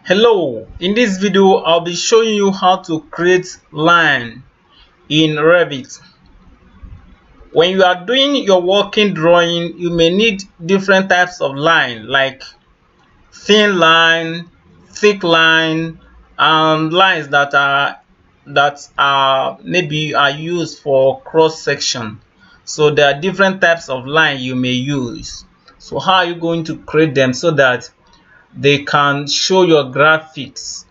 Hello, in this video I'll be showing you how to create line in Revit. When you are doing your working drawing, you may need different types of line like thin line, thick line, and lines that are maybe are used for cross section. So there are different types of line you may use. So how are you going to create them so that they can show your graphics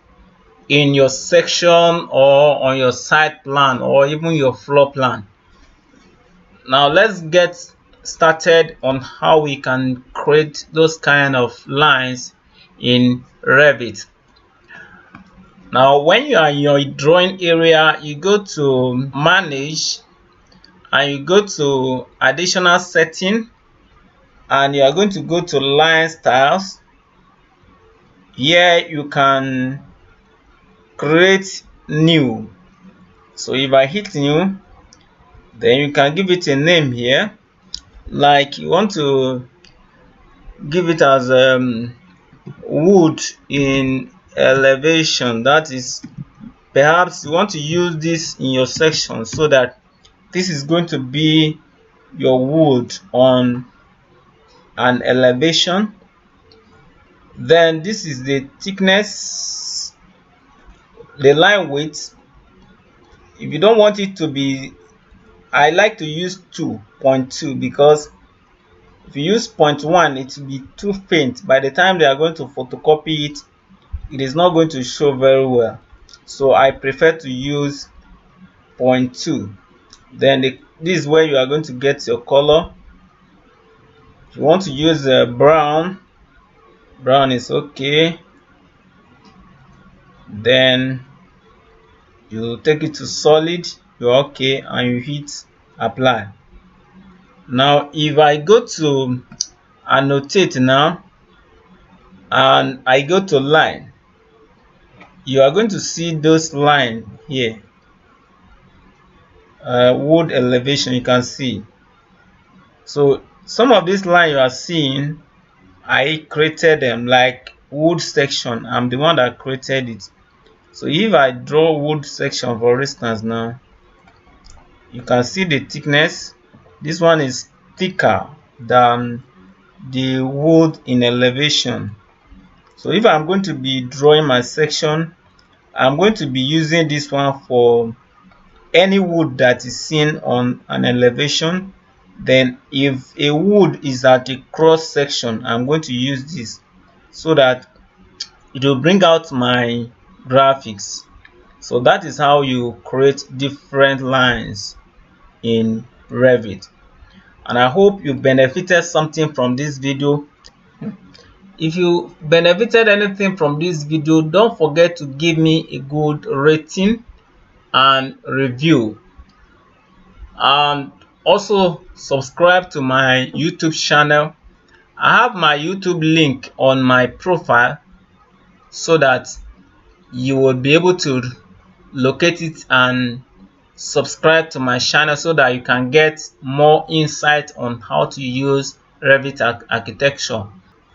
in your section or on your site plan or even your floor plan? Now let's get started on how we can create those kind of lines in Revit. Now when you are in your drawing area, you go to manage and you go to additional setting and you are going to go to line styles. Here you can create new. So if I hit new, then you can give it a name here, like you want to give it as wood in elevation. That is, perhaps you want to use this in your section so that this is going to be your wood on an elevation. Then this is the thickness, the line width. If you don't want it to be, I like to use 2.2 because if you use 0.1, it will be too faint. By the time they are going to photocopy it, it is not going to show very well. So I prefer to use 0.2. Then this is where you are going to get your color. If you want to use brown is okay. Then you take it to solid, you're okay, and you hit apply. Now if I go to annotate now and I go to line, you are going to see those lines here. Wood elevation, you can see. So some of these lines you are seeing, I created them, like wood section. I'm the one that created it. So if I draw wood section, for instance, now you can see the thickness. This one is thicker than the wood in elevation. So if I'm going to be drawing my section, I'm going to be using this one for any wood that is seen on an elevation. Then if a wood is at a cross section, I'm going to use this so that it will bring out my graphics. So that is how you create different lines in Revit. And I hope you benefited something from this video. If you benefited anything from this video, don't forget to give me a good rating and review, and also subscribe to my YouTube channel. I have my YouTube link on my profile so that you will be able to locate it and subscribe to my channel so that you can get more insight on how to use Revit architecture.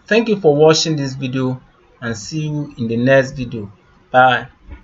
Thank you for watching this video and see you in the next video. Bye.